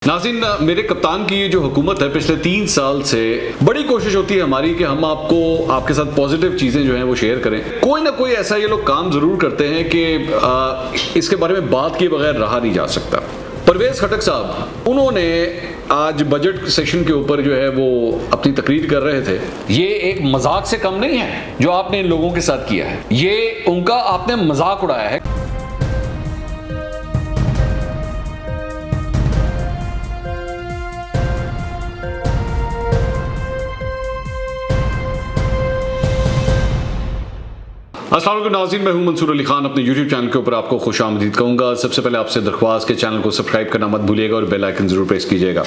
नाज़रीन, मेरे कप्तान की ये जो हुकूमत है पिछले 3 साल से बड़ी कोशिश होती है हमारी कि हम आपको आपके साथ पॉजिटिव चीज़ें जो हैं वो शेयर करें। कोई ना कोई ऐसा ये लोग काम ज़रूर करते हैं कि इसके बारे में बात किए बगैर रहा नहीं जा सकता। परवेज़ खटक साहब, उन्होंने आज बजट सेशन के ऊपर जो है वो अपनी तकरीर कर रहे थे। ये एक मजाक से कम नहीं है जो आपने इन लोगों के साथ किया है, ये उनका आपने मजाक उड़ाया है। अस्सलाम वालेकुम नाज़रीन, मैं हूं मंसूर अली खान। अपने YouTube चैनल के ऊपर आपको खुशामदीद कहूँगा। सबसे पहले आपसे दरख्वास्त के चैनल को सब्सक्राइब करना मत भूलिएगा और बेल आइकन ज़रूर प्रेस कीजिएगा।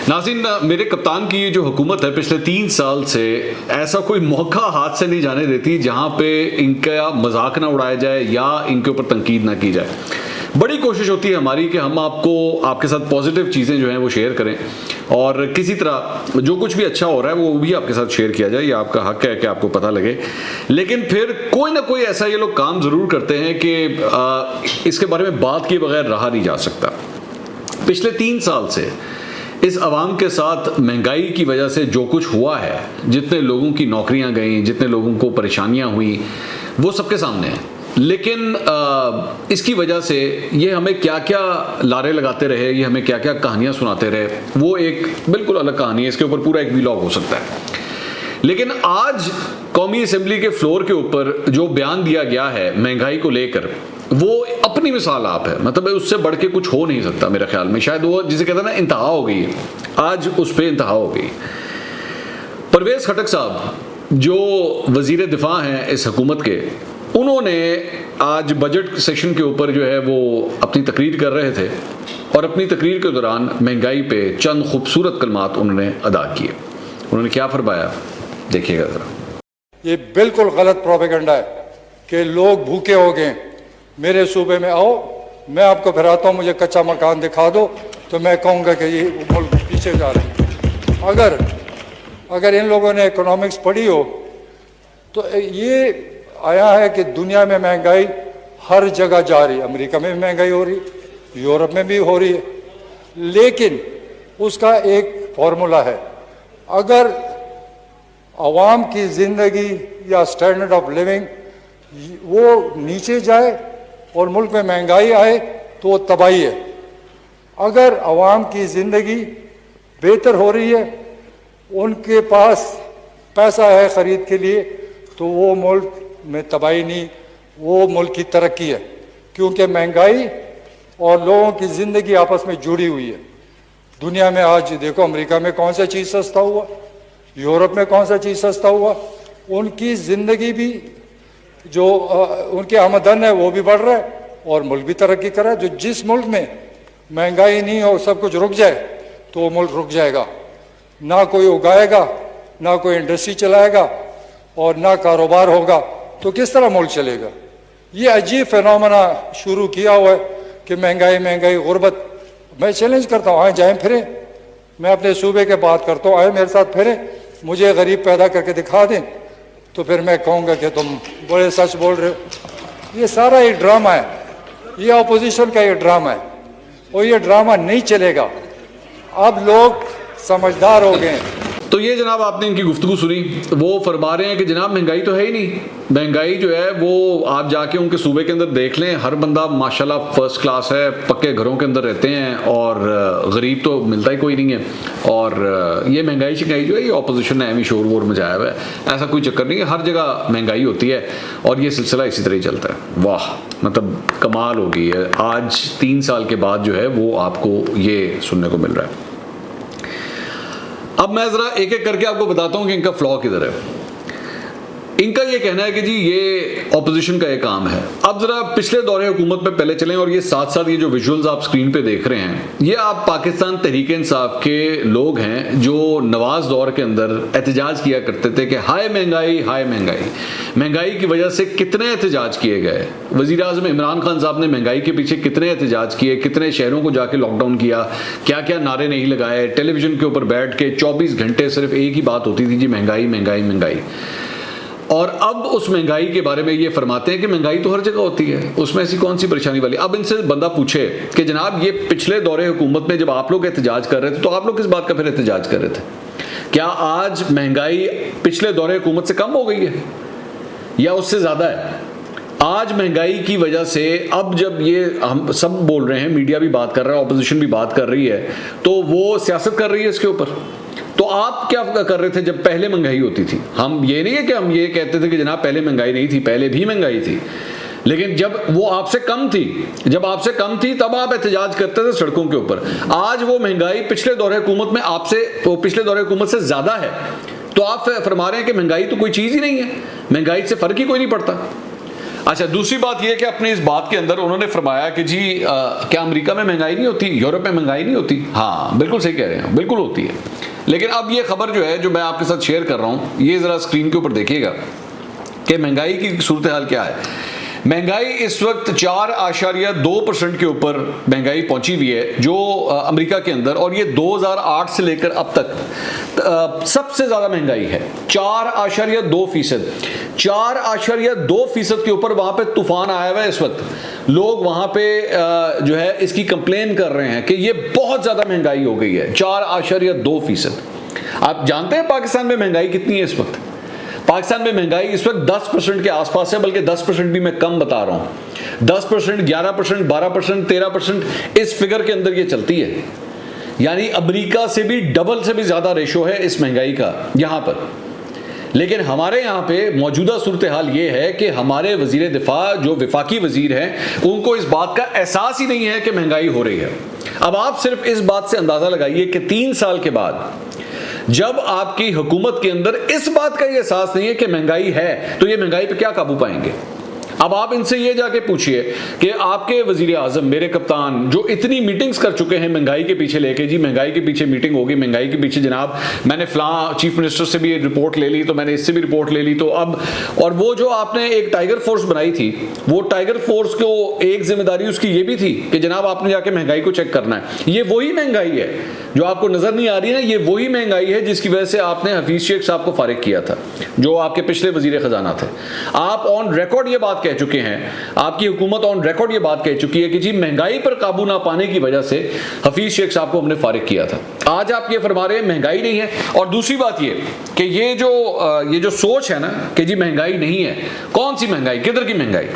नाज़रीन, मेरे कप्तान की ये जो हुकूमत है पिछले 3 साल से ऐसा कोई मौका हाथ से नहीं जाने देती जहाँ पे इनका मजाक ना उड़ाया जाए या इनके ऊपर तनकीद ना की जाए। बड़ी कोशिश होती है हमारी कि हम आपको आपके साथ पॉजिटिव चीज़ें जो हैं वो शेयर करें और किसी तरह जो कुछ भी अच्छा हो रहा है वो भी आपके साथ शेयर किया जाए। ये आपका हक है कि आपको पता लगे, लेकिन फिर कोई ना कोई ऐसा ये लोग काम ज़रूर करते हैं कि इसके बारे में बात किए बगैर रहा नहीं जा सकता। पिछले 3 साल से इस अवाम के साथ महंगाई की वजह से जो कुछ हुआ है, जितने लोगों की नौकरियां गई, जितने लोगों को परेशानियां हुई, वो सबके सामने है। लेकिन इसकी वजह से ये हमें क्या क्या लारे लगाते रहे, ये हमें क्या क्या कहानियां सुनाते रहे, वो एक बिल्कुल अलग कहानी है। इसके ऊपर पूरा एक व्लॉग हो सकता है। लेकिन आज कौमी असेंबली के फ्लोर के ऊपर जो बयान दिया गया है महंगाई को लेकर, वो अपनी मिसाल आप है। मतलब उससे बढ़ के कुछ हो नहीं सकता मेरे ख्याल में। शायद वो जिसे कहते हैं ना, इंतहा हो गई है, आज उस पर इंतहा हो गई। परवेज़ खटक साहब जो वजीर दिफा हैं इस हुकूमत के, उन्होंने आज बजट सेशन के ऊपर जो है वो अपनी तकरीर कर रहे थे और अपनी तकरीर के दौरान महंगाई पे चंद खूबसूरत कलमात उन्होंने अदा किए। उन्होंने क्या फरमाया, देखिएगा ज़रा। ये बिल्कुल गलत प्रोपेगेंडा है कि लोग भूखे हो गए, मेरे सूबे में आओ, मैं आपको फिराता हूँ, मुझे कच्चा मकान दिखा दो, तो मैं कहूँगा कि ये मुल्क पीछे जा रहे हैं। अगर इन लोगों ने इकोनॉमिक्स पढ़ी हो तो ये आया है कि दुनिया में महंगाई हर जगह जा रही है। अमेरिका में भी महंगाई हो रही है, यूरोप में भी हो रही है, लेकिन उसका एक फॉर्मूला है। अगर आवाम की ज़िंदगी या स्टैंडर्ड ऑफ लिविंग वो नीचे जाए और मुल्क में महंगाई आए तो वो तबाही है। अगर आवाम की ज़िंदगी बेहतर हो रही है, उनके पास पैसा है ख़रीद के लिए, तो वो मुल्क में तबाही नहीं, वो मुल्क की तरक्की है। क्योंकि महंगाई और लोगों की ज़िंदगी आपस में जुड़ी हुई है। दुनिया में आज देखो, अमेरिका में कौन सा चीज़ सस्ता हुआ, यूरोप में कौन सा चीज़ सस्ता हुआ, उनकी ज़िंदगी भी जो उनकी आमदन है वो भी बढ़ रहा है और मुल्क भी तरक्की कर रहा है। जो जिस मुल्क में महंगाई नहीं हो, सब कुछ रुक जाए, तो वो मुल्क रुक जाएगा। ना कोई उगाएगा, ना कोई इंडस्ट्री चलाएगा और ना कारोबार होगा, तो किस तरह मुल्क चलेगा। ये अजीब फिनोमेना शुरू किया हुआ है कि महंगाई गुर्बत। मैं चैलेंज करता हूँ, आए जाएं फिरें, मैं अपने सूबे के बात करता हूँ, आए मेरे साथ फिरें, मुझे गरीब पैदा करके दिखा दें, तो फिर मैं कहूँगा कि तुम बड़े सच बोल रहे हो। ये सारा एक ड्रामा है, ये अपोजिशन का ये ड्रामा है और ये ड्रामा नहीं चलेगा। अब लोग समझदार हो गए हैं। तो ये जनाब आपने इनकी गुफ्तगू सुनी, वो फरमा रहे हैं कि जनाब महंगाई तो है ही नहीं। महंगाई जो है वो आप जाके उनके सूबे के अंदर देख लें, हर बंदा माशाल्लाह फर्स्ट क्लास है, पक्के घरों के अंदर रहते हैं और गरीब तो मिलता ही कोई नहीं है। और ये महंगाई शिकाई जो है ये ऑपोजिशन ने एमी शोर वोर मचाया हुआ है। ऐसा कोई चक्कर नहीं है, हर जगह महंगाई होती है और ये सिलसिला इसी तरह ही चलता है। वाह, मतलब कमाल हो गई है। आज 3 साल के बाद जो है वो आपको ये सुनने को मिल रहा है। अब मैं ज़रा एक एक करके आपको बताता हूँ कि इनका फ्लॉ किधर है। इनका ये कहना है कि जी ये ऑपोजिशन का ये काम है। अब जरा पिछले दौरे हुकूमत पे पहले चलें और ये साथ साथ ये जो विजुअल्स आप स्क्रीन पे देख रहे हैं, ये आप पाकिस्तान तहरीक-ए-इंसाफ के लोग हैं जो नवाज दौर के अंदर एहतजाज किया करते थे कि हाय महंगाई, हाय महंगाई। महंगाई की वजह से कितने एहतजाज किए गए। वज़ीर आज़म इमरान खान साहब ने महंगाई के पीछे कितने एहतजाज किए, कितने शहरों को जाके लॉकडाउन किया, क्या क्या नारे नहीं लगाए। टेलीविजन के ऊपर बैठ के 24 घंटे सिर्फ एक ही बात होती थी, जी महंगाई महंगाई महंगाई। और अब उस महंगाई के बारे में ये फरमाते हैं कि महंगाई तो हर जगह होती है, उसमें ऐसी कौन सी परेशानी वाली। अब इनसे बंदा पूछे कि जनाब ये पिछले दौरे हुकूमत में जब आप लोग एहतजाज कर रहे थे तो आप लोग किस बात का फिर एहतजाज कर रहे थे? क्या आज महंगाई पिछले दौरे हुकूमत से कम हो गई है या उससे ज़्यादा है? आज महंगाई की वजह से अब जब ये हम सब बोल रहे हैं, मीडिया भी बात कर रहा है, ऑपोजिशन भी बात कर रही है, तो वो सियासत कर रही है इसके ऊपर। तो आप क्या कर रहे थे जब पहले महंगाई होती थी? हम ये नहीं है कि हम ये कहते थे कि जनाब पहले महंगाई नहीं थी, पहले भी महंगाई थी, लेकिन जब वो आपसे कम थी, जब आपसे कम थी तब आप एहतजाज करते थे सड़कों के ऊपर। आज वो महंगाई पिछले दौरे हुकूमत में आपसे, तो पिछले दौरे हुकूमत से ज़्यादा है, तो आप फरमा रहे हैं कि महंगाई तो कोई चीज़ ही नहीं है, महंगाई से फ़र्क ही कोई नहीं पड़ता। अच्छा, दूसरी बात यह कि अपनी इस बात के अंदर उन्होंने फरमाया कि जी क्या अमेरिका में महंगाई नहीं होती, यूरोप में महंगाई नहीं होती? हाँ, बिल्कुल सही कह रहे हैं, बिल्कुल होती है। लेकिन अब ये खबर जो है, जो मैं आपके साथ शेयर कर रहा हूँ, ये ज़रा स्क्रीन के ऊपर देखिएगा कि महंगाई की सूरत हाल क्या है। महंगाई इस वक्त 4.2% के ऊपर महंगाई पहुंची हुई है जो अमेरिका के अंदर, और ये 2008 से लेकर अब तक सबसे ज़्यादा महंगाई है। 4.2%, 4.2% के ऊपर वहाँ पे तूफान आया हुआ है इस वक्त। लोग वहाँ पे जो है इसकी कंप्लेन कर रहे हैं कि ये बहुत ज़्यादा महंगाई हो गई है। 4.2%। आप जानते हैं पाकिस्तान में महंगाई कितनी है इस वक्त? पाकिस्तान में महंगाई इस वक्त 10% के आसपास है, बल्कि 10% भी मैं कम बता रहा हूँ। 10%, 11%, 12%, 13% इस फिगर के अंदर ये चलती है। यानी अमेरिका से भी डबल से भी ज़्यादा रेशो है इस महंगाई का यहाँ पर। लेकिन हमारे यहाँ पे मौजूदा सूरत हाल ये है कि हमारे वज़ीर दिफा जो वफाकी वज़ीर हैं, उनको इस बात का एहसास ही नहीं है कि महंगाई हो रही है। अब आप सिर्फ इस बात से अंदाज़ा लगाइए कि 3 साल के बाद जब आपकी हुकूमत के अंदर इस बात का ये एहसास नहीं है कि महंगाई है, तो ये महंगाई पे क्या काबू पाएंगे? अब आप इनसे ये जाके पूछिए कि आपके वजीर आजम, मेरे कप्तान, जो इतनी मीटिंग्स कर चुके हैं महंगाई के पीछे लेके, जी महंगाई के पीछे मीटिंग होगी, महंगाई के पीछे जनाब मैंने फलां चीफ मिनिस्टर से भी रिपोर्ट ले ली, तो मैंने इससे भी रिपोर्ट ले ली, तो अब, और वो जो आपने एक टाइगर फोर्स बनाई थी, वो टाइगर फोर्स को एक जिम्मेदारी उसकी ये भी थी कि जनाब आपने जाके महंगाई को चेक करना है। ये वही महंगाई है जो आपको नजर नहीं आ रही है, ये वही महंगाई है जिसकी वजह से आपने हफीज शेख साहब को फारिग किया था, जो आपके पिछले वजीर खजाना थे। आप ऑन रिकॉर्ड ये बात कह चुके हैं, आपकी हुकूमत ऑन रिकॉर्ड ये बात कह चुकी है कि जी महंगाई पर काबू ना पाने की वजह से हफीज शेख साहब को हमने फारिग किया था। आज आप ये फरमा रहे हैं महंगाई नहीं है। और दूसरी बात ये कि ये जो सोच है ना कि जी महंगाई नहीं है, कौन सी महंगाई, किधर की महंगाई,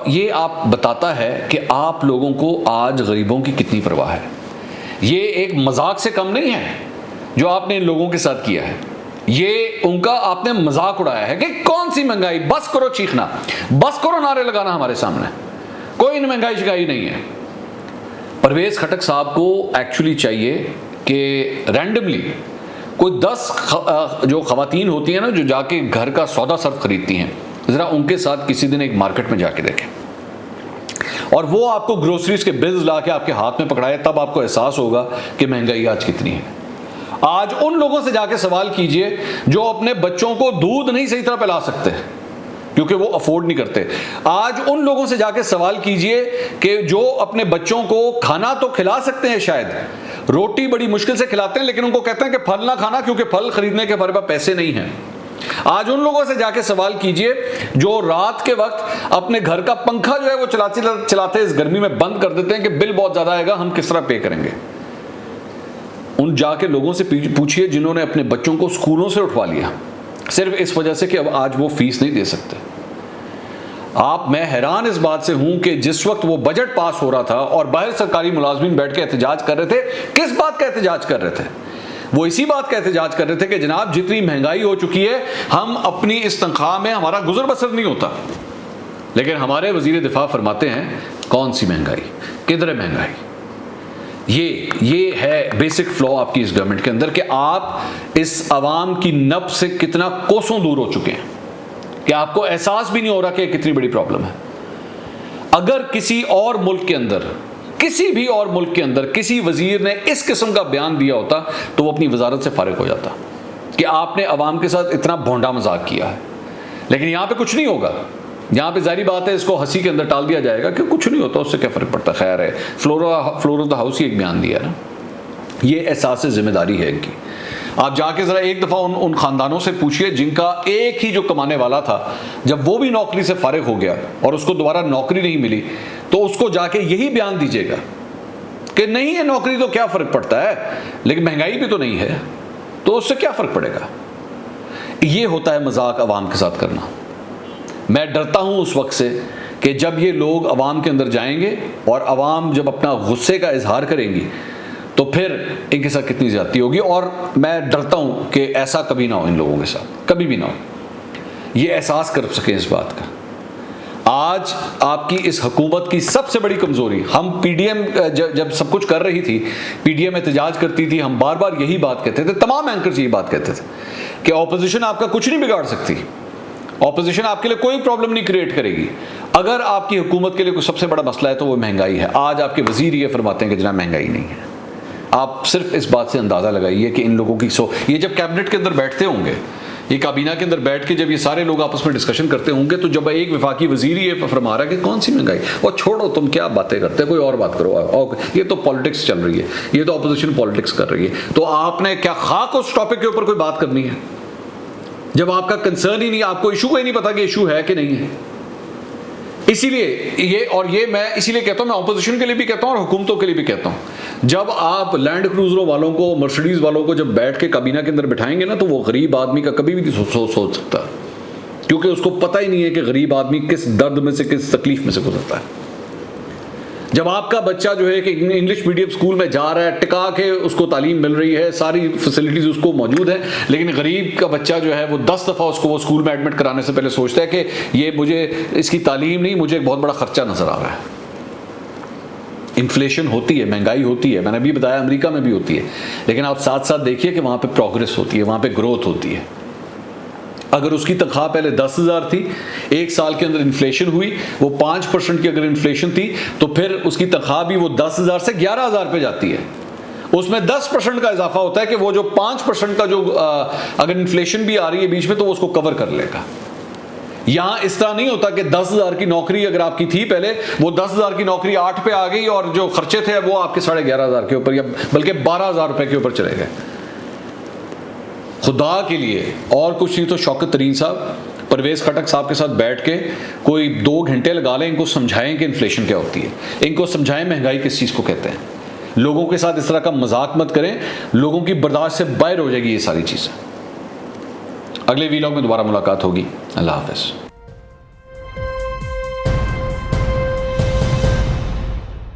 ये आप बताता है कि आप लोगों को आज गरीबों की कितनी परवाह है। ये एक मजाक से कम नहीं है जो आपने इन लोगों के साथ किया है। ये उनका आपने मजाक उड़ाया है कि कौन सी महंगाई, बस करो चीखना, बस करो नारे लगाना हमारे सामने, कोई महंगाई शिकाई नहीं है। परवेज खटक साहब को एक्चुअली चाहिए कि रैंडमली कोई 10 जो खवातीन होती हैं ना, जो जाके घर का सौदा सर्फ खरीदती हैं, ज़रा उनके साथ किसी दिन एक मार्केट में जाके देखें और वो आपको ग्रोसरीज के बिल्स ला के आपके हाथ में पकड़ाए, तब आपको एहसास होगा कि महंगाई आज कितनी है। आज उन लोगों से जाके सवाल कीजिए जो अपने बच्चों को दूध नहीं सही तरह पिला सकते क्योंकि वो अफोर्ड नहीं करते। आज उन लोगों से जाके सवाल कीजिए कि जो अपने बच्चों को खाना तो खिला सकते हैं, शायद रोटी बड़ी मुश्किल से खिलाते हैं, लेकिन उनको कहते हैं कि फल ना खाना क्योंकि फल खरीदने के हमारे पास पैसे नहीं हैं। आज उन लोगों से जाके सवाल कीजिए जो रात के वक्त अपने घर का पंखा जो है वो चलाते इस गर्मी में बंद कर देते हैं कि बिल बहुत ज्यादा आएगा, हम किस तरह पे करेंगे। उन जाके लोगों से पूछिए जिन्होंने अपने बच्चों को स्कूलों से उठवा लिया सिर्फ इस वजह से कि अब आज वो फीस नहीं दे सकते। मैं हैरान इस बात से हूं कि जिस वक्त वो बजट पास हो रहा था और बाहर सरकारी मुलाजमीन बैठ के एहतजाज कर रहे थे, किस बात का एहतजाज कर रहे थे? वो इसी बात का एहतजाज कर रहे थे कि जनाब जितनी महंगाई हो चुकी है, हम अपनी इस तनख्वाह में हमारा गुजर बसर नहीं होता। लेकिन हमारे वजीर दिफा फरमाते हैं कौन सी महंगाई, किधर है महंगाई। ये है बेसिक फ्लॉ आपकी इस गवर्नमेंट के अंदर कि आप इस अवाम की नब्ज से कितना कोसों दूर हो चुके हैं कि आपको एहसास भी नहीं हो रहा कि कितनी बड़ी प्रॉब्लम है। अगर किसी और मुल्क के अंदर, किसी भी और मुल्क के अंदर किसी वजीर ने इस किस्म का बयान दिया होता तो वो अपनी वजारत से फारिग हो जाता कि आपने अवाम के साथ इतना भोंडा मजाक किया है। लेकिन यहाँ पे कुछ नहीं होगा, यहाँ पे जारी बात है, इसको हंसी के अंदर टाल दिया जाएगा कि कुछ नहीं होता, उससे क्या फ़र्क पड़ता, खैर है। फ्लोर ऑफ द हाउस ही एक बयान दिया ना, ये एहसास जिम्मेदारी है इनकी। आप जाके ज़रा एक दफ़ा उन ख़ानदानों से पूछिए जिनका एक ही जो कमाने वाला था, जब वो भी नौकरी से फारिग हो गया और उसको दोबारा नौकरी नहीं मिली, तो उसको जाके यही बयान दीजिएगा कि नहीं है नौकरी तो क्या फ़र्क पड़ता है, लेकिन महंगाई भी तो नहीं है, तो उससे क्या फ़र्क पड़ेगा। ये होता है मजाक अवाम के साथ करना। मैं डरता हूँ उस वक्त से कि जब ये लोग अवाम के अंदर जाएंगे और अवाम जब अपना गुस्से का इजहार करेंगी तो फिर इनके साथ कितनी ज़्यादती होगी। और मैं डरता हूँ कि ऐसा कभी ना हो इन लोगों के साथ, कभी भी ना हो। ये एहसास कर सकें इस बात का। आज आपकी इस हुकूमत की सबसे बड़ी कमज़ोरी, हम पीडीएम जब सब कुछ कर रही थी, पीडीएम एहतजाज करती थी, हम बार बार यही बात कहते थे, तमाम एंकर्स यही बात कहते थे कि ऑपोजिशन आपका कुछ नहीं बिगाड़ सकती, ऑपोजिशन आपके लिए कोई प्रॉब्लम नहीं क्रिएट करेगी। अगर आपकी हुकूमत के लिए कोई सबसे बड़ा मसला है तो वो महंगाई है। आज आपके वजीर ये फरमाते हैं कि जनाब महंगाई नहीं है। आप सिर्फ इस बात से अंदाज़ा लगाइए कि इन लोगों की ये जब कैबिनेट के अंदर बैठते होंगे, ये काबीना के अंदर बैठ के जब ये सारे लोग आपस में डिस्कशन करते होंगे, तो जब एक वफाकी वजीर ये फरमा रहा है कि कौन सी महंगाई, और छोड़ो तुम क्या बातें करते हो, कोई और बात करो, और ये तो पॉलिटिक्स चल रही है, ये तो अपोजिशन पॉलिटिक्स कर रही है, तो आपने क्या खाक उस टॉपिक के ऊपर कोई बात करनी है जब आपका कंसर्न ही नहीं, आपको इशू का ही नहीं पता कि इशू है कि नहीं है। इसीलिए मैं इसीलिए कहता हूं, मैं ऑपोजिशन के लिए भी कहता हूं और हुकूमतों के लिए भी कहता हूं, जब आप लैंड क्रूजरों वालों को, मर्सिडीज वालों को जब बैठ के काबीना के अंदर बिठाएंगे ना, तो वो गरीब आदमी का कभी भी नहीं सोच सकता, क्योंकि उसको पता ही नहीं है कि गरीब आदमी किस दर्द में से, किस तकलीफ में से गुजरता है। जब आपका बच्चा जो है कि इंग्लिश मीडियम स्कूल में जा रहा है, टिका के उसको तालीम मिल रही है, सारी फैसिलिटीज़ उसको मौजूद है, लेकिन गरीब का बच्चा जो है वो 10 दफ़ा उसको वो स्कूल में एडमिट कराने से पहले सोचता है कि ये मुझे इसकी तालीम नहीं, मुझे एक बहुत बड़ा खर्चा नज़र आ रहा है। इन्फ्लेशन होती है, महंगाई होती है, मैंने अभी बताया अमेरिका में भी होती है, लेकिन आप साथ साथ देखिए कि वहाँ पर प्रोग्रेस होती है, वहाँ पर ग्रोथ होती है। अगर उसकी तनख्वाह पहले 10,000 थी, एक साल के अंदर इन्फ्लेशन हुई, वो 5% की अगर इन्फ्लेशन थी, तो फिर उसकी तनख्वाह भी वो 10,000 से 11,000 पे जाती है। उसमें 10% का इजाफा होता है कि वो जो 5% का जो अगर इन्फ्लेशन भी आ रही है बीच में, तो वो उसको कवर कर लेगा। यहां इस तरह नहीं होता कि 10,000 की नौकरी अगर आपकी थी पहले, वो 10,000 की नौकरी 8 पे आ गई और जो खर्चे थे वो आपके 11,500 के ऊपर या बल्कि 12,000 रुपए के ऊपर चले गए। खुदा के लिए और कुछ नहीं तो शौकत तरीन साहब, परवेज़ खटक साहब के साथ बैठ के कोई 2 घंटे लगा लें, इनको समझाएं कि इन्फ्लेशन क्या होती है, इनको समझाएं महंगाई किस चीज़ को कहते हैं। लोगों के साथ इस तरह का मजाक मत करें, लोगों की बर्दाश्त से बाहर हो जाएगी ये सारी चीज़ें। अगले वीलॉग में दोबारा मुलाकात होगी। अल्लाह हाफ़िज़।